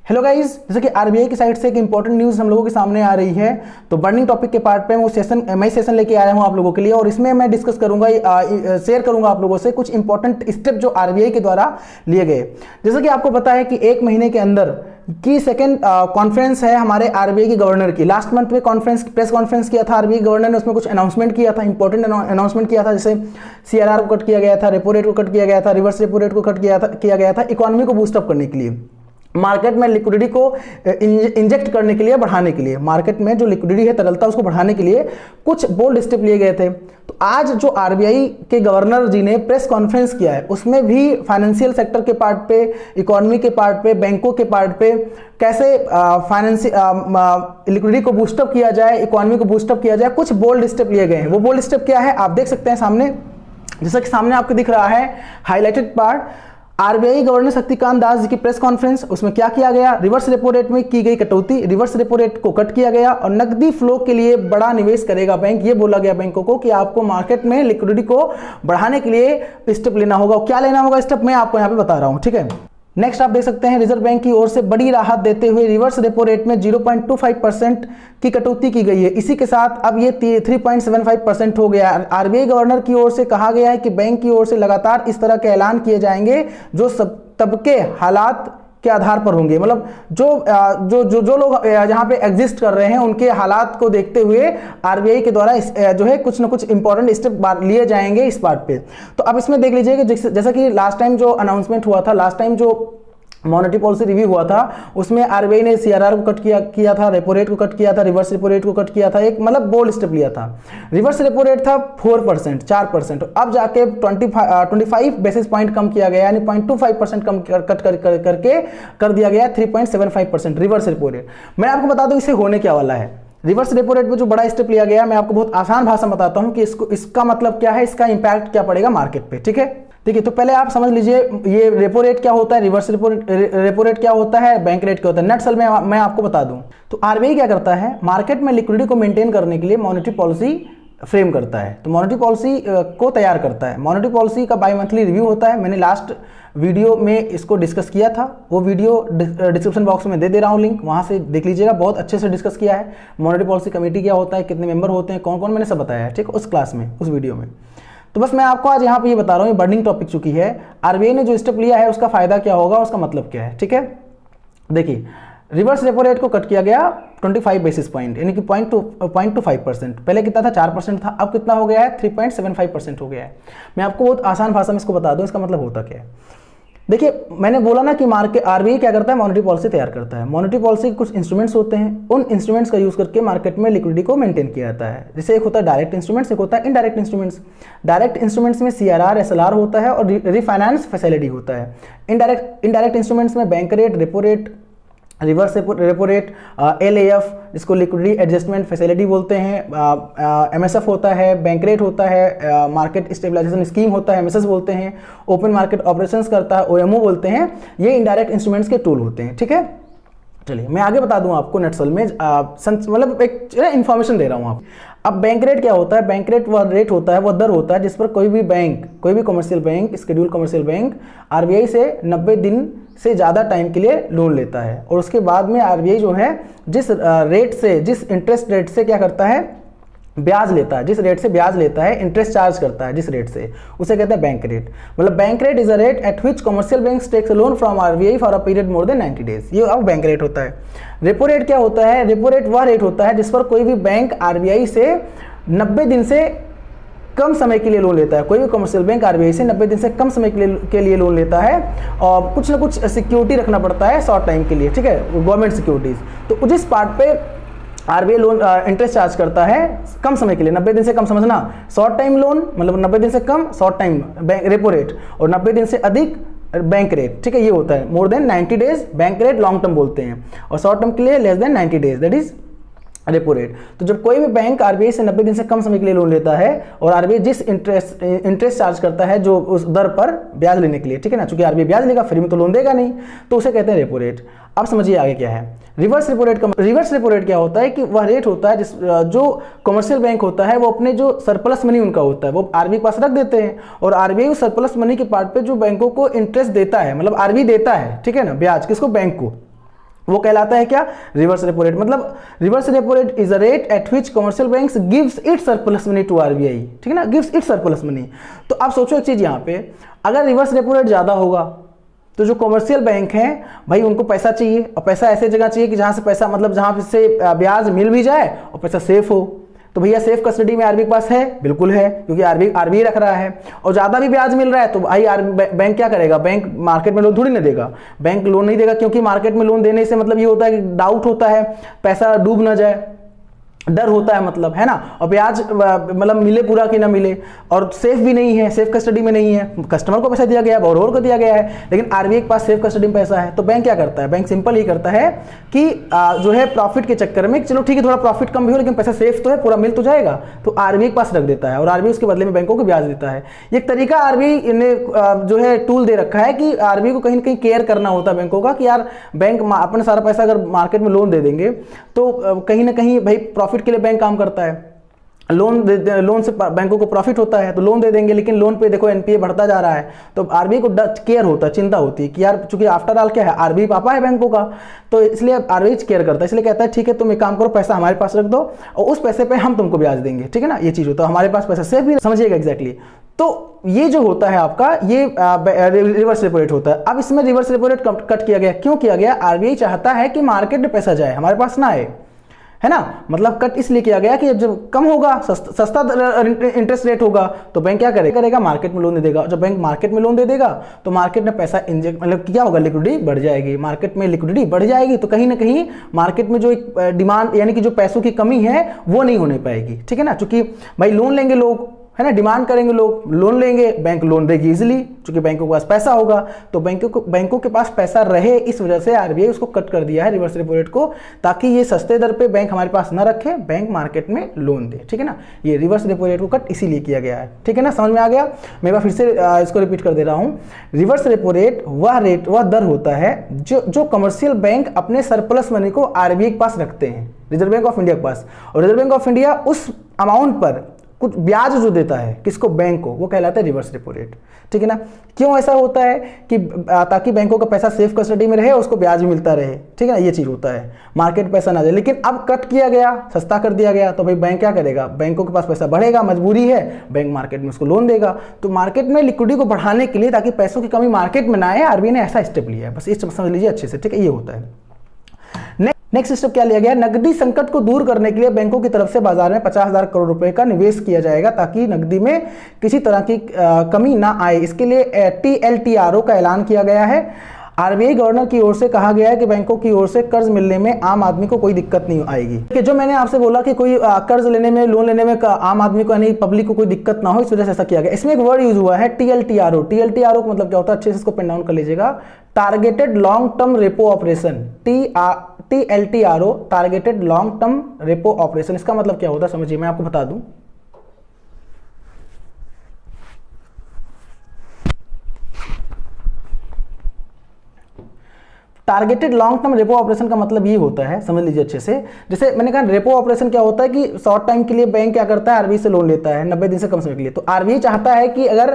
Hello guys, जैसे कि RBI की साइड से एक इंपॉर्टेंट न्यूज़ हम लोगों के सामने आ रही है। तो बर्निंग टॉपिक के पार्ट पे मैं सेशन लेके आया हूं आप लोगों के लिए, और इसमें मैं डिस्कस करूंगा, शेयर करूंगा आप लोगों से कुछ इंपॉर्टेंट स्टेप जो आरबीआई के द्वारा लिए गए। जैसे कि आपको पता है कि एक महीने के अंदर की सेकेंड कॉन्फ्रेंस है हमारे आरबीआई के गवर्नर की। लास्ट मंथ में प्रेस कॉन्फ्रेंस किया था आरबीआई गवर्नर ने, उसमें कुछ अनाउंसमेंट किया था, इंपॉर्टेंट अनाउंसमेंट किया था। जैसे सीआरआर को कट किया गया था, रेपो रेट को कट किया गया था, रिवर्स रेपो रेट को कट किया गया था इकोनॉमी को बूस्टअप करने के लिए, मार्केट में लिक्विडिटी को इंजेक्ट करने के लिए, बढ़ाने के लिए, मार्केट में जो लिक्विडिटी है, तरलता, उसको बढ़ाने के लिए कुछ बोल्ड स्टेप लिए गए थे। तो आज जो आरबीआई के गवर्नर जी ने प्रेस कॉन्फ्रेंस किया है, उसमें भी फाइनेंशियल सेक्टर के पार्ट पे, इकोनॉमी के पार्ट पे, बैंकों के पार्ट पे कैसे लिक्विडिटी को बूस्टअप किया जाए, इकोनॉमी को बूस्टअप किया जाए, कुछ बोल्ड स्टेप लिए गए हैं। वो बोल्ड स्टेप क्या है आप देख सकते हैं सामने, जैसा कि सामने आपको दिख रहा है highlighted part. RBI governor Shaktikanta Das ji की प्रेस कॉन्फ्रेंस, उसमें क्या किया गया, रिवर्स रेपो रेट में की गई कटौती, रिवर्स रेपो रेट को कट किया गया, और नकदी फ्लो के लिए बड़ा निवेश करेगा बैंक। ये बोला गया बैंकों को कि आपको मार्केट में लिक्विडिटी को बढ़ाने के लिए स्टेप लेना होगा। क्या लेना होगा स्टेप, मैं आपको यहाँ पे बता रहा हूँ, ठीक है। नेक्स्ट आप देख सकते हैं रिजर्व बैंक की ओर से बड़ी राहत देते हुए रिवर्स रेपो रेट में 0.25% की कटौती की गई है। इसी के साथ अब ये 3.75% हो गया। आरबीआई गवर्नर की ओर से कहा गया है कि बैंक की ओर से लगातार इस तरह के ऐलान किए जाएंगे जो सब तबके हालात के आधार पर होंगे। मतलब जो लोग यहाँ पे एग्जिस्ट कर रहे हैं उनके हालात को देखते हुए आरबीआई के द्वारा जो है कुछ ना कुछ इंपॉर्टेंट स्टेप लिए जाएंगे इस बात पे। तो अब इसमें देख लीजिए कि जैसा कि लास्ट टाइम जो अनाउंसमेंट हुआ था, लास्ट टाइम जो मॉनेटरी पॉलिसी रिव्यू हुआ था, उसमें आरबीआई ने सीआरआर को कट किया था, रेपो रेट को कट किया था, रिवर्स रेपो रेट को कट किया था। एक मतलब बोल्ड स्टेप लिया था। रिवर्स रेपो रेट था 4%, अब जाके 25 बेसिस पॉइंट कम किया गया, यानी 0.25% कम करके कर दिया गया 3.75% रिवर्स रेपो रेट। मैं आपको बता दूं इससे होने क्या वाला है। रिवर्स रेपो रेट में जो बड़ा स्टेप लिया गया, मैं आपको बहुत आसान भाषा में बताता हूं कि इसका मतलब क्या है, इसका इंपैक्ट क्या पड़ेगा मार्केट पे, ठीक है। देखिए, तो पहले आप समझ लीजिए ये रेपो रेट क्या होता है, रिवर्स रेपो रेट क्या होता है, बैंक रेट क्या होता है। नटसल में मैं आपको बता दूं तो आरबीआई क्या करता है, मार्केट में लिक्विडिटी को मेंटेन करने के लिए मॉनेटरी पॉलिसी फ्रेम करता है। तो मॉनेटरी पॉलिसी को तैयार करता है। मॉनेटरी पॉलिसी का बाई मंथली रिव्यू होता है। मैंने लास्ट वीडियो में इसको डिस्कस किया था, वो वीडियो डिस्क्रिप्शन बॉक्स में दे रहा हूँ लिंक, वहाँ से देख लीजिएगा। बहुत अच्छे से डिस्कस किया है मॉनेटरी पॉलिसी कमेटी क्या होता है, कितने मेंबर होते हैं, कौन कौन, मैंने सब बताया है, ठीक, उस क्लास में, उस वीडियो में। तो बस मैं आपको आज यहाँ पे ये बता रहा हूँ, ये बर्निंग टॉपिक चुकी है। आरबीआई ने जो स्टेप लिया है उसका फायदा क्या होगा, उसका मतलब क्या है, ठीक है। देखिए, रिवर्स रेपो रेट को कट किया गया 25 बेसिस पॉइंट, यानी कि 0.25%। पहले कितना था, 4% था, अब कितना हो गया है, 3.75% हो गया है। मैं आपको बहुत आसान भाषा में इसको बता दूं, इसका मतलब होता क्या है। देखिए, मैंने बोला ना कि मार्केट आरबीआई क्या करता है, मॉनेटरी पॉलिसी तैयार करता है। मॉनेटरी पॉलिसी के कुछ इंस्ट्रूमेंट्स होते हैं, उन इंस्ट्रूमेंट्स का यूज करके मार्केट में लिक्विडिटी को मेंटेन किया जाता है। जैसे एक होता है डायरेक्ट इंस्ट्रूमेंट्स, एक होता है इनडायरेक्ट इंस्ट्रूमेंट्स। डायरेक्ट इंस्ट्रूमेंट्स में सीआरआर, एसएलआर होता है और रिफाइनेंस फैसिलिटी होता है। इनडायरेक्ट इंस्ट्रूमेंट्स में bank rate, repo rate, reverse repo rate, LAF जिसको लिक्विडिटी एडजस्टमेंट फैसिलिटी बोलते हैं, एमएसएफ होता है, बैंक रेट होता है, मार्केट स्टेबलाइजेशन स्कीम होता है, एमएसएस बोलते हैं, ओपन मार्केट ऑपरेशंस करता है, ओएमओ बोलते हैं। ये इनडायरेक्ट इंस्ट्रूमेंट्स के टूल होते हैं, ठीक है। चलिए मैं आगे बता दूं आपको नटसल में, मतलब एक इंफॉर्मेशन दे रहा हूं आप। अब बैंक रेट क्या होता है, बैंक रेट वह रेट होता है, वह दर होता है जिस पर कोई भी बैंक, कोई भी commercial bank, schedule commercial bank RBI से 90 दिन से ज़्यादा टाइम के लिए लोन लेता है। और उसके बाद में आरबीआई जो है जिस रेट से, जिस इंटरेस्ट रेट से क्या करता है, ब्याज लेता है, जिस रेट से ब्याज लेता है, इंटरेस्ट चार्ज करता है जिस रेट से, उसे कहते हैं बैंक रेट। मतलब bank rate is a rate at which commercial banks takes a loan from RBI for a period more than 90 days. ये अब बैंक रेट होता है। रेपो रेट क्या होता है, रेपो रेट वह रेट होता है जिस पर कोई भी बैंक आरबीआई से 90 दिन से कम समय के लिए लोन लेता है। कोई भी कमर्शियल बैंक आरबीआई से 90 दिन से कम समय के लिए लोन लेता है, और कुछ ना कुछ सिक्योरिटी रखना पड़ता है शॉर्ट टाइम के लिए, ठीक है, गवर्नमेंट सिक्योरिटीज। तो जिस पार्ट पे आरबीआई लोन इंटरेस्ट चार्ज करता है कम समय के लिए, 90 दिन से कम, समझना, शॉर्ट टाइम लोन मतलब 90 दिन से कम, शॉर्ट टाइम रेपो रेट, और 90 दिन से अधिक बैंक रेट, ठीक है, ये होता है। मोर than 90 days bank rate long term बोलते हैं, और शॉर्ट टर्म के लिए less than 90 days, that is repo rate. तो जब कोई भी बैंक आरबीआई से 90 दिन से कम समय के लिए लोन लेता है, और आरबीआई जिस इंटरेस्ट चार्ज करता है जो उस दर पर ब्याज लेने के लिए, ठीक है ना, चूंकि आरबीआई ब्याज लेगा, फ्री में तो लोन देगा नहीं, तो उसे कहते हैं रेपो रेट। अब समझिए आगे क्या है रिवर्स रेपो रेट का। रिवर्स रेपो रेट क्या होता है कि वह रेट होता है जो कमर्शियल बैंक होता है वो अपने जो सरप्लस मनी उनका होता है वो आरबीआई के पास रख देते हैं, और आरबीआई उस सरप्लस मनी के पार्ट पे जो बैंकों को इंटरेस्ट देता है, मतलब आरबीआई देता है, ठीक है ना, ब्याज किसको, बैंक को, वो कहलाता है क्या, रिवर्स रेपो रेट। मतलब reverse repo rate is a rate at which commercial banks gives its surplus money to RBI, ठीक है ना, गिव्स इट्स सरप्लस मनी। तो आप सोचो एक चीज यहाँ पे, अगर रिवर्स रेपो रेट ज्यादा होगा तो जो कमर्शियल बैंक हैं भाई उनको पैसा चाहिए, और पैसा ऐसे जगह चाहिए कि जहां से पैसा, मतलब जहां से ब्याज मिल भी जाए और पैसा सेफ हो। तो भैया सेफ कस्टडी में आरबीआई के पास है, बिल्कुल है, क्योंकि आरबीआई रख रहा है। और ज्यादा भी ब्याज मिल रहा है तो भाई बैंक क्या करेगा, बैंक मार्केट में लोन थोड़ी ना देगा, बैंक लोन नहीं देगा, क्योंकि मार्केट में लोन देने से मतलब ये होता है कि डाउट होता है पैसा डूब ना जाए, डर होता है, मतलब है ना, और ब्याज मतलब मिले पूरा कि ना मिले, और सेफ भी नहीं है, सेफ कस्टडी में नहीं है, कस्टमर को पैसा दिया गया है, बोरोवर को दिया गया है, लेकिन आरबीआई के पास सेफ कस्टडी में पैसा है। तो बैंक क्या करता है, बैंक सिंपल ही करता है कि जो है प्रॉफिट के चक्कर में, चलो ठीक है थोड़ा प्रॉफिट कम भी हो लेकिन पैसा सेफ तो है, पूरा मिल तो जाएगा, तो आरबीआई के पास रख देता है, और आरबीआई उसके बदले में बैंकों को ब्याज देता है। एक तरीका आरबीआई ने जो है टूल दे रखा है कि आरबीआई को कहीं ना कहीं केयर करना होता है बैंकों का, कि यार बैंक अपना सारा पैसा अगर मार्केट में लोन दे देंगे तो कहीं ना कहीं भाई प्रॉफिट के लिए बैंक काम करता है, लोन से बैंकों को प्रॉफिट होता है तो लोन दे देंगे, लेकिन लोन पे देखो एनपीए बढ़ता जा रहा है, तो आरबीआई को केयर होता है, चिंता होती है कि यार चूंकि आफ्टर ऑल क्या है, आरबीआई पापा है बैंकों का, तो इसलिए आरबीआई केयर करता है, इसलिए कहता है ठीक है तुम एक काम करो, पैसा हमारे पास रख दो और उस पैसे पे हम तुमको ब्याज देंगे, ठीक है ना, ये चीज होता है, हमारे पास पैसा सेफ भी, समझिएगा एग्जैक्टली। तो ये जो होता है आपका, ये रिवर्स रेपो रेट होता है। अब इसमें रिवर्स रेपो रेट कट किया गया, क्यों किया गया, आरबीआई चाहता है कि मार्केट में पैसा जाए, हमारे पास ना आए, है ना, मतलब कट इसलिए किया गया कि जब कम होगा, सस्ता इंटरेस्ट रेट होगा तो बैंक क्या करेगा, मार्केट में लोन दे देगा। जब बैंक मार्केट में लोन दे देगा तो मार्केट में पैसा इंजेक्ट, मतलब क्या होगा, लिक्विडिटी बढ़ जाएगी, मार्केट में लिक्विडिटी बढ़ जाएगी, तो कहीं ना कहीं मार्केट में जो एक डिमांड यानी कि जो पैसों की कमी है वो नहीं होने पाएगी, ठीक है ना, क्योंकि भाई लोन लेंगे लोग, है ना, डिमांड करेंगे लोग, लोन लेंगे, बैंक लोन देगी इजीली, क्योंकि बैंकों के पास पैसा होगा, तो बैंकों के पास पैसा रहे, इस वजह से आरबीआई उसको कट कर दिया है रिवर्स रेपो रेट को, ताकि ये सस्ते दर पे बैंक हमारे पास ना रखे, बैंक मार्केट में लोन दे, ठीक है ना, ये रिवर्स रेपो रेट को कट इसीलिए किया गया है, ठीक है ना, समझ में आ गया। मैं एक बार फिर से इसको रिपीट कर दे रहा हूँ, रिवर्स रेपो रेट वह दर होता है जो कमर्शियल बैंक अपने सरप्लस मनी को आरबीआई के पास रखते हैं, रिजर्व बैंक ऑफ इंडिया के पास, और रिजर्व बैंक ऑफ इंडिया उस अमाउंट पर कुछ ब्याज जो देता है किसको, बैंक को, वो कहलाता है रिवर्स रेपो रेट, ठीक है ना। क्यों ऐसा होता है कि ताकि बैंकों का पैसा सेफ कस्टडी में रहे, उसको ब्याज भी मिलता रहे, ठीक है ना, ये चीज होता है, मार्केट पैसा ना जाए। लेकिन अब कट किया गया, सस्ता कर दिया गया, तो भाई बैंक क्या करेगा, बैंकों के पास पैसा बढ़ेगा, मजबूरी है, बैंक मार्केट में उसको लोन देगा। तो मार्केट में लिक्विडिटी को बढ़ाने के लिए, ताकि पैसों की कमी मार्केट में ना आए, आरबीआई ने ऐसा स्टेप लिया है, बस ये समझ लीजिए अच्छे से, ठीक है, ये होता है। नेक्स्ट स्टेप क्या लिया गया, नकदी संकट को दूर करने के लिए बैंकों की तरफ से बाजार में 50,000 करोड़ रुपए का निवेश किया जाएगा, ताकि नकदी में किसी तरह की कमी ना आए। इसके लिए TLTRO का ऐलान किया गया है। आरबीआई गवर्नर की ओर से कहा गया है कि बैंकों की ओर से कर्ज मिलने में आम आदमी को कोई दिक्कत नहीं आएगी, कि जो मैंने आपसे बोला कि कोई कर्ज लेने में, लोन लेने में आम आदमी को यानी पब्लिक को कोई दिक्कत ना हो, इस वजह से ऐसा किया गया। इसमें एक वर्ड यूज हुआ है TLTRO। TLTRO का मतलब क्या होता है, अच्छे से इसको पेन डाउन कर लीजिएगा, targeted long term repo operation, TLTRO, targeted long term repo operation. इसका मतलब क्या होता है समझिए, मैं आपको बता दूं। Targeted long term repo operation का मतलब ये होता है, समझ लीजिए अच्छे से, जैसे मैंने कहा रेपो ऑपरेशन क्या होता है कि शॉर्ट टाइम के लिए बैंक क्या करता है, आरबीआई से लोन लेता है 90 दिन से कम समय के लिए। तो आरबीआई चाहता है कि अगर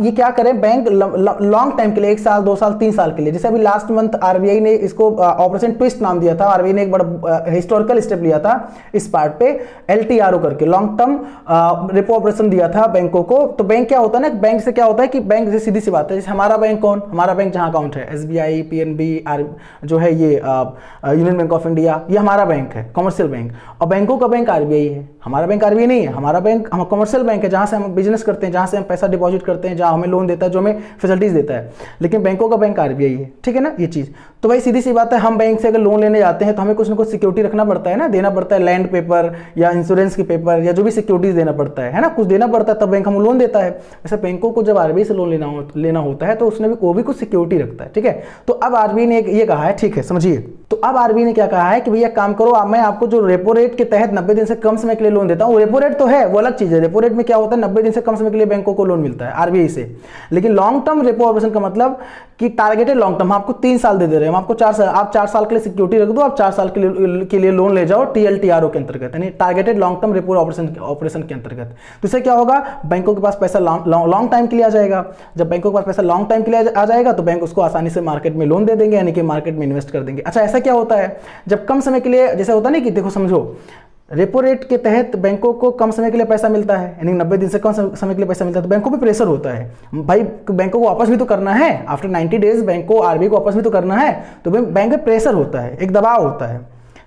ये क्या करें, बैंक लॉन्ग टाइम के लिए, 1 साल 2 साल 3 साल के लिए, जैसे अभी लास्ट मंथ आरबीआई ने इसको ऑपरेशन ट्विस्ट नाम दिया था, आरबीआई ने एक बड़ा हिस्टोरिकल स्टेप लिया था इस पार्ट पे, LTRO करके लॉन्ग टर्म रेपो ऑपरेशन दिया था बैंकों को। तो बैंक क्या होता है ना, बैंक से क्या होता है कि बैंक से सीधी सी बात है, जैसे हमारा बैंक कौन, हमारा बैंक जहां अकाउंट है SBI, PNB, जो है ये यूनियन बैंक ऑफ इंडिया, ये हमारा बैंक है, कमर्शियल बैंक, और बैंकों का बैंक आरबीआई है। हमारा बैंक आरबीआई नहीं है, हमारा बैंक हम कमर्शियल बैंक है, जहां से हम बिजनेस करते हैं, जहां से हम पैसा डिपॉजिट करते हैं, जहां हमें लोन देता है, जो हमें फैसिलिटीज देता है। लेकिन बैंकों का बैंक आरबीआई है, ठीक है ना, ये चीज। तो भाई सीधी सी बात है, हम बैंक से अगर लोन लेने जाते हैं तो हमें कुछ ना कुछ सिक्योरिटी रखना पड़ता है ना, देना पड़ता है, लैंड पेपर या इंश्योरेंस के पेपर या जो भी सिक्योरिटीज देना पड़ता है ना, कुछ देना पड़ता है, तब बैंक हम लोन देता है। वैसे बैंकों को जब आरबीआई से लोन लेना होता है तो उसने भी वो भी कुछ सिक्योरिटी रखता है, ठीक है। तो अब आरबीआई ने ये कहा है, ठीक है समझिए, तो अब आरबीआई ने क्या कहा है कि भैया काम करो, मैं आपको जो रेपो रेट के तहत 90 दिन से कम समय के लिए लोन देता हूं, रेपो रेट तो है वो अलग चीज है, रेपो रेट में क्या होता है 90 दिन से कम समय के लिए बैंकों को लोन मिलता है आरबीआई से। लेकिन लॉन्ग टर्म रेपो ऑपरेशन का मतलब कि टारगेटेड लॉन्ग टर्म, हम आपको 3 साल दे रहे हैं, हम आपको 4 साल, आप 4 साल के लिए सिक्योरिटी रख दो, आप 4 साल के लिए लोन ले जाओ TLTRO के अंतर्गत, यानी targeted long term repo operation के अंतर्गत। तो इससे क्या होगा, बैंकों के पास पैसा लॉन्ग टाइम के लिए आ जाएगा। जब बैंकों के पास पैसा लॉन्ग टाइम के लिए आ जाएगा तो बैंक उसको आसानी से मार्केट में लोन दे देंगे, यानी कि मार्केट में इन्वेस्ट कर देंगे। अच्छा, ऐसा क्या होता है, जब कम समय के लिए, जैसे होता नहीं कि देखो समझो रेपो रेट के तहत बैंकों को कम समय के लिए पैसा मिलता है, यानी 90 दिन से कम समय के लिए पैसा मिलता है, तो बैंकों पे प्रेशर होता है भाई, बैंकों को वापस भी तो करना है, आफ्टर 90 डेज बैंक को, आरबीआई को वापस भी तो करना है, तो बैंक पे प्रेशर होता है, एक दबाव होता है,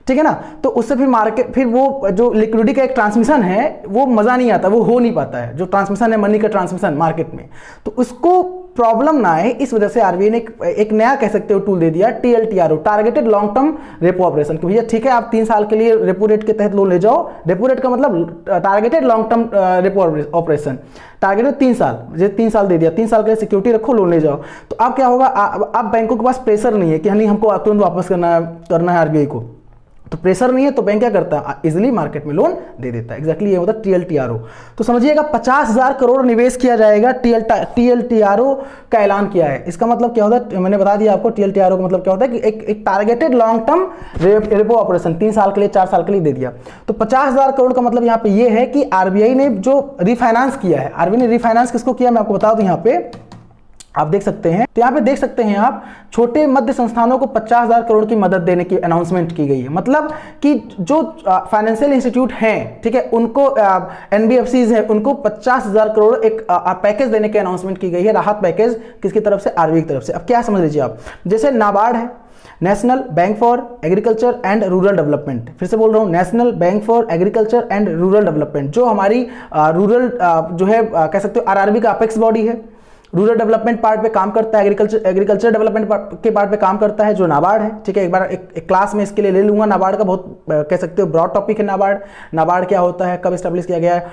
ठीक है ना। तो उससे फिर मार्केट, फिर वो जो लिक्विडिटी का एक ट्रांसमिशन है वो मजा नहीं आता, वो हो नहीं पाता है, जो ट्रांसमिशन है मनी का ट्रांसमिशन मार्केट में, तो उसको प्रॉब्लम ना आए इस वजह से आरबीआई ने एक नया कह सकते हो टूल दे दिया, TLTRO, targeted long term repo operation, कि भैया ठीक है आप 3 साल के लिए रेपो रेट के तहत लोन ले जाओ, रेपो रेट का मतलब targeted long term repo operation, targeted 3 साल, जैसे 3 साल दे दिया, 3 साल के लिए सिक्योरिटी रखो, लोन ले जाओ। तो अब क्या होगा, अब बैंकों के पास प्रेशर नहीं है कि नहीं हमको तुरंत वापस करना है आरबीआई को, तो प्रेशर नहीं है, तो बैंक क्या करता है, इजीली मार्केट में लोन दे देता है। एग्जैक्टली ये होता है टीएलटीआरओ। तो समझिएगा 50,000 करोड़ निवेश किया जाएगा, टीएलटीआरओ का ऐलान किया है। इसका मतलब क्या होता है, मैंने बता दिया आपको, टीएलटीआरओ का मतलब क्या होता है कि एक targeted long term repo operation 3 साल के लिए, 4 साल के लिए दे दिया। तो 50,000 करोड़ का मतलब यहाँ पे ये है कि आरबीआई ने जो रिफाइनेंस किया है, आरबीआई ने रिफाइनेंस किसको किया मैं आपको बता दूं, यहाँ पे आप देख सकते हैं, तो यहाँ पे देख सकते हैं आप, छोटे मध्य संस्थानों को 50,000 करोड़ की मदद देने की अनाउंसमेंट की गई है। मतलब कि जो फाइनेंशियल इंस्टीट्यूट हैं, ठीक है, उनको एनबीएफसीज हैं, उनको 50,000 करोड़ एक पैकेज देने की अनाउंसमेंट की गई है, राहत पैकेज, किसकी तरफ से, आरबीआई की तरफ से। अब क्या समझ लीजिए आप, जैसे नाबार्ड है, national bank for agriculture and rural development, फिर से बोल रहा हूं, national bank for agriculture and rural development, जो हमारी रूरल जो है कह सकते हो आरआरबी का अपेक्स बॉडी है, रूरल डेवलपमेंट पार्ट पे काम करता है, एग्रीकल्चर डेवलपमेट के पार्ट पे काम करता है, जो नाबार्ड है, ठीक है। एक बार एक क्लास में इसके लिए ले लूंगा, नाबार्ड का बहुत कह सकते हो ब्रॉड टॉपिक है। नाबार्ड क्या होता है, कब स्टैब्लिश किया गया है,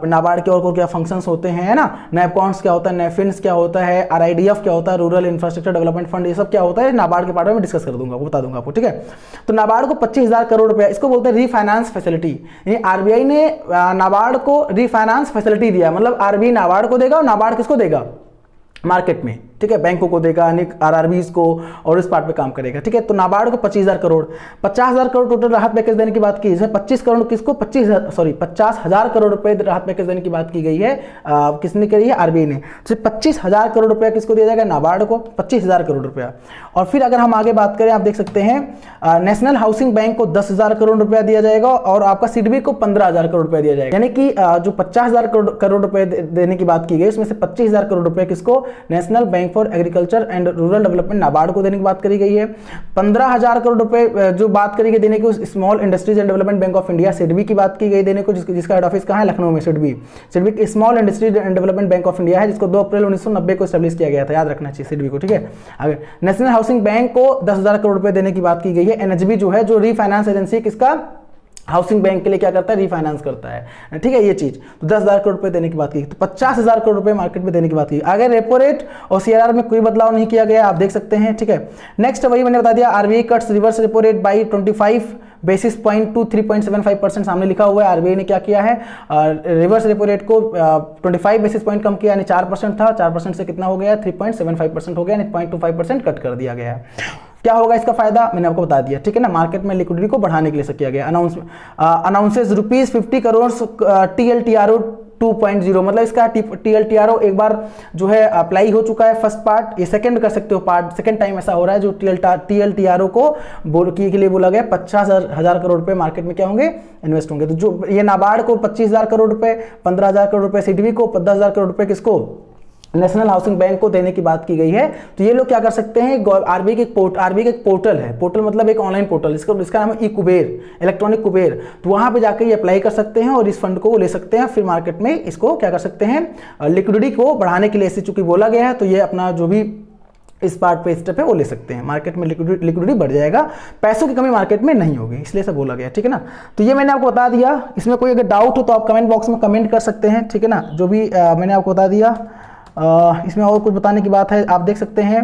नाबार्ड के और क्या फंक्शंस होते हैं, है ना, नैपकॉन्स क्या होता है, नेफिन्स क्या होता है, आरआईडीएफ क्या होता है, रूरल इंफ्रास्ट्रक्चर डेवलपमेंट फंड, ये सब क्या होता है, नाबार्ड के बारे में डिस्कस कर दूंगा, वो बता दूंगा आपको, ठीक है। तो नाबार्ड को 25,000 करोड़ रुपया, इसको बोलते हैं रीफाइनेंस फैसिलिटी, यानी आरबीआई ने नाबार्ड को रीफाइनेंस फैसिलिटी दिया, मतलब आरबीआई नाबार्ड को देगा और नाबार्ड किसको देगा, मार्केट में, ठीक है, बैंकों को देगा, अनेक आरआरबीज को, और इस पार्ट पे काम करेगा, ठीक है। तो नाबार्ड को 25,000 करोड़, 50,000 करोड़ टोटल राहत पैकेज देने की बात की, इसमें 25 करोड़ किसको, 50,000 करोड़ रुपए राहत पैकेज देने की बात की गई है, किसने करी है, आरबीआई ने। तो 25,000 करोड़ रुपया किसको दिया जाएगा, नाबार्ड को, 25,000 करोड़ रुपया। और फिर अगर हम आगे बात करें, आप देख सकते हैं नेशनल हाउसिंग बैंक को 10,000 करोड़ रुपया दिया जाएगा, और आपका सिडबी को 15,000 करोड़ रुपया दिया जाएगा, यानी कि जो 50,000 करोड़ रुपए देने की बात की गई, उसमें से 25,000 करोड़ रुपए किसको, national bank for agriculture and rural development NABARD को देने की बात करी गई है। 15,000 करोड़ रुपए जो बात करी गई देने की, small industries and development bank of India SIDBI की बात की गई देने को, जिसका हेड ऑफिस कहां है, लखनऊ में। SIDBI small industries and development bank of India है, जिसको 2 अप्रैल 1990 को एस्टैब्लिश किया गया था, याद रखना चाहिए सिडबी को, ठीक है। आगे नेशनल हाउसिंग बैंक को 10,000 करोड़ रुपए देने की बात की गई है। एनएचबी जो है, जो रीफाइनेंस एजेंसी, किसका, हाउसिंग बैंक के लिए क्या करता है, रीफाइनेंस करता है, ठीक है, ये चीज। तो 10,000 करोड़ रुपए देने की बात की, तो 50,000 करोड़ रुपए मार्केट में देने की बात की। आगे रेपो रेट और सीआरआर में कोई बदलाव नहीं किया गया, आप देख सकते हैं, ठीक है। नेक्स्ट वही मैंने बता दिया, RBI cuts reverse repo rate by 25 basis point two 3.75% सामने लिखा हुआ है। आरबीआई ने क्या किया है, रिवर्स रेपो रेट को 25 बेसिस पॉइंट कम किया, यानी 4% था, 4% से कितना हो गया, 3.75% हो गया, यानी 0.25% कट कर दिया गया है। क्या होगा इसका फायदा, मैंने आपको बता दिया, ठीक है ना। मार्केट में लिक्विडिटी को बढ़ाने के लिए किया गया अनाउंसेस ₹50 करोड़ टीएलटीआरओ 2.0, मतलब इसका टीएलटीआरओ एक बार जो है अप्लाई हो चुका है, फर्स्ट पार्ट, ये सेकंड कर सकते हो पार्ट, सेकंड टाइम ऐसा हो रहा है जो टीएलटीआरओ को के लिए बोला गया। 50,000 करोड़ रुपए मार्केट में क्या होंगे, इन्वेस्ट होंगे। तो जो ये नाबार्ड को 25,000 करोड़ रुपए, 15,000 करोड़ रुपए सिडबी को, 10,000 करोड़ रुपए किसको, नेशनल हाउसिंग बैंक को देने की बात की गई है। तो ये लोग क्या कर सकते हैं, आरबीआई के एक पोर्टल है, पोर्टल मतलब एक ऑनलाइन पोर्टल, इसका नाम है ई कुबेर, इलेक्ट्रॉनिक कुबेर। तो वहां पे जाकर ये अप्लाई कर सकते हैं और इस फंड को ले सकते हैं, फिर मार्केट में इसको क्या कर सकते हैं, लिक्विडिटी को बढ़ाने के लिए, ऐसे चूंकि बोला गया है, तो ये अपना जो भी इस पार्ट पे स्टेप है वो ले सकते हैं। मार्केट में लिक्विडिटी बढ़ जाएगा, पैसों की कमी मार्केट में नहीं होगी, इसलिए सब बोला गया, ठीक है ना। तो ये मैंने आपको बता दिया। इसमें कोई अगर डाउट हो तो आप कमेंट बॉक्स में कमेंट कर सकते हैं, ठीक है ना। जो भी मैंने आपको बता दिया, इसमें और कुछ बताने की बात है, आप देख सकते हैं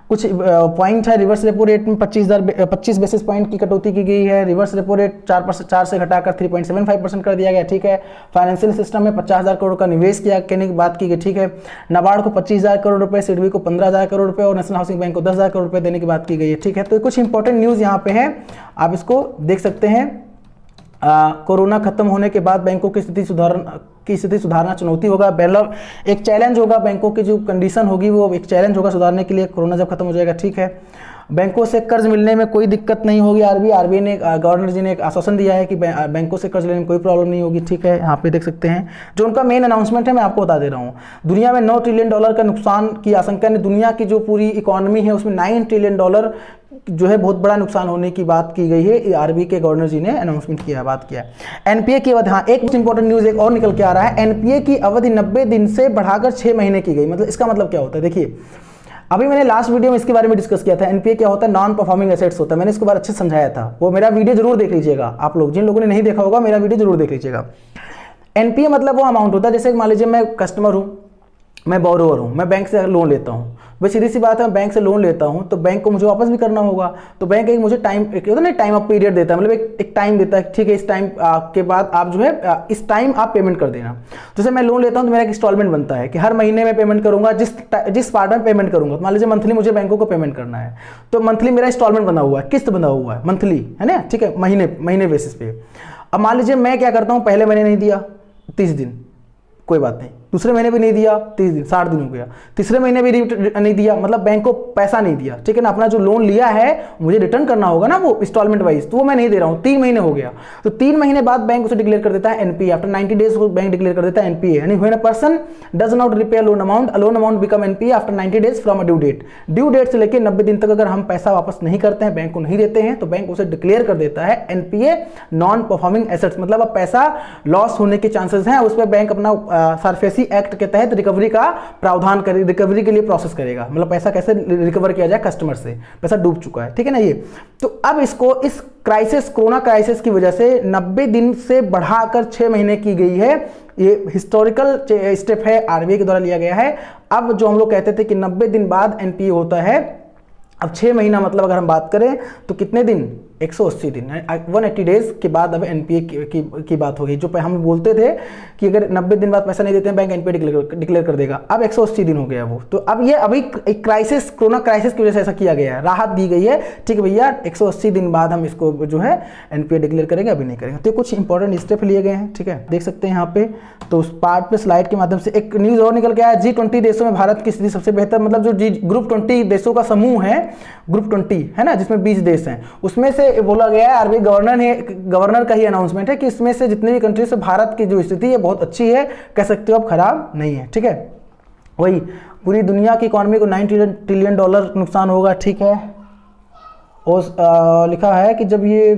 कुछ पॉइंट है। रिवर्स रेपो रेट में 25 बेसिस पॉइंट की कटौती की गई है। रिवर्स रेपो रेट 4 से घटाकर 3.75% कर दिया गया, ठीक है। फाइनेंशियल सिस्टम में 50,000 करोड़ का निवेश करने की बात की गई, ठीक है। नाबार्ड को 25,000 करोड़ रुपए, सिडबी को 15,000 करोड़ रुपए और नेशनल हाउसिंग बैंक को 10,000 करोड़ रुपए देने की बात की गई है, ठीक है। तो कुछ इंपॉर्टेंट न्यूज़ यहाँ पे है, आप इसको देख सकते हैं। कोरोना खत्म होने के बाद बैंकों की स्थिति सुधारना चुनौती होगा, मतलब एक चैलेंज होगा, बैंकों की जो कंडीशन होगी वो एक चैलेंज होगा सुधारने के लिए, कोरोना जब खत्म हो जाएगा, ठीक है। बैंकों से कर्ज मिलने में कोई दिक्कत नहीं होगी। आरबीआई ने, गवर्नर जी ने एक आश्वासन दिया है कि बैंकों से कर्ज लेने में कोई प्रॉब्लम नहीं होगी। ठीक है, यहाँ पे देख सकते हैं जो उनका मेन अनाउंसमेंट है, मैं आपको बता दे रहा हूँ। दुनिया में $9 ट्रिलियन का नुकसान की आशंका ने, दुनिया की जो पूरी इकोनॉमी है उसमें $9 ट्रिलियन जो है बहुत बड़ा नुकसान होने की बात की गई है। आरबीआई के गवर्नर जी ने अनाउंसमेंट किया है, बात किया है। एनपीए की अवधि, हाँ एक इंपॉर्टेंट न्यूज एक और निकल के आ रहा है, एनपीए की अवधि 90 दिन से बढ़ाकर 6 महीने की गई। मतलब इसका मतलब क्या होता है, देखिए अभी मैंने लास्ट वीडियो में इसके बारे में डिस्कस किया था। एनपीए क्या होता है, नॉन परफॉर्मिंग एसेट्स होता है, मैंने इसके बारे में अच्छे से समझाया था। वो मेरा वीडियो जरूर देख लीजिएगा आप लोग, जिन लोगों ने नहीं देखा होगा मेरा वीडियो जरूर देख लीजिएगा। एनपीए मतलब वो अमाउंट होता है, जैसे मान लीजिए मैं कस्टमर हूँ, मैं बोरोवर हूँ, मैं बैंक से लोन लेता हूँ। वह सीधी सी बात है, मैं बैंक से लोन लेता हूँ तो बैंक को मुझे वापस भी करना होगा, तो बैंक एक मुझे टाइम, एक होता है ना टाइम ऑफ पीरियड देता है, मतलब एक टाइम देता है, ठीक है इस टाइम के बाद आप जो है इस टाइम आप पेमेंट कर देना। जैसे मैं लोन लेता हूँ तो मेरा एक इंस्टॉलमेंट बनता है कि हर महीने में पेमेंट करूंगा, जिस पार्ट में पेमेंट करूंगा। मान लीजिए मंथली मुझे बैंकों को पेमेंट करना है, तो मंथली मेरा इंस्टॉलमेंट बना हुआ है, किस्त बना हुआ है मंथली, है ना, ठीक है, महीने बेसिस पे। अब मान लीजिए मैं क्या करता हूँ, पहले महीने नहीं दिया 30 दिन, कोई बात नहीं, दूसरे महीने भी नहीं दिया 30 दिन, 60 दिन हो गया, तीसरे महीने भी नहीं दिया, मतलब बैंक को पैसा नहीं दिया, ठीक है ना, अपना जो लोन लिया है मुझे रिटर्न करना होगा ना वो इंस्टॉलमेंट वाइज, तो वो मैं नहीं दे रहा हूँ, 3 महीने हो गया, तो 3 महीने बाद बैंक उसे डिक्लेयर कर देता है NPA. After 90 days bank declare कर देता है एनपीए, यानी when a person does not repay loan amount become NPA after 90 days from a due date. Due date से लेकर 90 दिन तक अगर हम पैसा वापस नहीं करते हैं, बैंक को नहीं देते हैं, तो बैंक उसे डिक्लेयर कर देता है एनपीए, नॉन परफॉर्मिंग एसेट्स। मतलब अब पैसा लॉस होने के चांसेस हैं, उस पर बैंक अपना सरफेसी एक्ट के तहत रिकवरी का प्रावधान करे, रिकवरी के लिए प्रोसेस करेगा, मतलब पैसा कैसे रिकवर किया जाए कस्टमर से, पैसा डूब चुका है, ठीक है ना ये। तो अब इसको इस क्राइसिस, कोरोना क्राइसिस की वजह से 90 दिन से बढ़ाकर 6 महीने की गई है। ये हिस्टोरिकल स्टेप है, आरबीआई के द्वारा लिया गया है। अब जो हम लोग कहते थे कि 90 दिन बाद एनपीए होता है, अब 6 महीना मतलब अगर हम बात करें तो कितने दिन, 180 दिन, 180 डेज के बाद अब एनपीए की बात होगी। जो हम बोलते थे कि अगर 90 दिन बाद पैसा नहीं देते हैं बैंक एनपीए डिक्लेयर कर देगा, अब 180 दिन हो गया वो। तो अब ये अभी एक क्राइसिस, कोरोना क्राइसिस की वजह से ऐसा किया गया है, राहत दी गई है, ठीक है भैया 180 दिन बाद हम इसको जो है एनपीए डिक्लेयर करेंगे, अभी नहीं करेंगे। तो कुछ इंपॉर्टेंट स्टेप लिए गए हैं, ठीक है, देख सकते हैं यहाँ पे। तो उस पार्ट पे स्लाइड के माध्यम से एक न्यूज और निकल के आया, G20 देशों में भारत की स्थिति सबसे बेहतर। मतलब जो ग्रुप 20 देशों का समूह है, ग्रुप 20 है ना, जिसमें 20 देश हैं, उसमें से बोला गया है, आरबीआई गवर्नर का ही अनाउंसमेंट है कि इसमें से जितने भी कंट्री से भारत की जो स्थिति है बहुत अच्छी है, कह सकते हो अब खराब नहीं है, ठीक है। वही पूरी दुनिया की इकोनॉमी को $9 ट्रिलियन नुकसान होगा, ठीक है। और लिखा है कि जब ये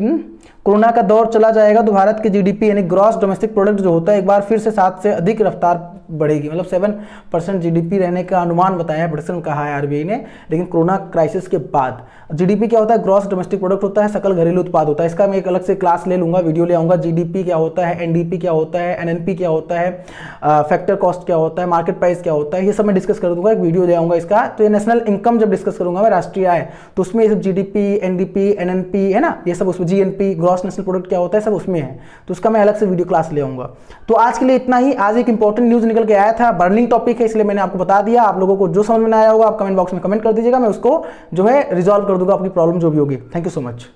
कोरोना का दौर चला जाएगा तो भारत की जीडीपी यानी ग्रॉस डोमेस्टिक प्रोडक्ट जो होता है एक बार फिर से 7 से अधिक रफ्तार बढ़ेगी, मतलब 7% जीडीपी रहने का अनुमान बताया है, प्रेडिक्शन कहा है आरबीआई ने। लेकिन कोरोना क्राइसिस के बाद जीडीपी क्या होता है, ग्रॉस डोमेस्टिक प्रोडक्ट होता है, सकल घरेलू उत्पाद होता है। इसका मैं एक अलग से क्लास ले लूंगा, वीडियो ले आऊंगा। जीडीपी क्या होता है, एनडीपी क्या होता है, एनएनपी क्या होता है, फैक्टर कॉस्ट क्या होता है, मार्केट प्राइस क्या होता है, ये सब मैं डिस्कस कर दूंगा, एक वीडियो ले आऊंगा इसका। तो ये नेशनल इनकम जब डिस्कस करूंगा मैं, राष्ट्रीय आय, तो उसमें ये सब जीडीपी, एनडीपी, एनएनपी है ना, ये सब उसमें, जीएनपी ग्रॉस नेशनल प्रोडक्ट क्या होता है, सब उसमें है। तो उसका मैं अलग से वीडियो क्लास ले आऊंगा। तो आज के लिए इतना ही। आज एक इंपॉर्टेंट न्यूज निकल के आया था, बर्निंग टॉपिक है, इसलिए मैंने आपको बता दिया। आप लोगों को जो समझ में आया होगा आप कमेंट बॉक्स में कमेंट कर दीजिएगा, मैं उसको जो है रिजॉल्व कर दूंगा, आपकी प्रॉब्लम जो भी होगी। Thank you so much.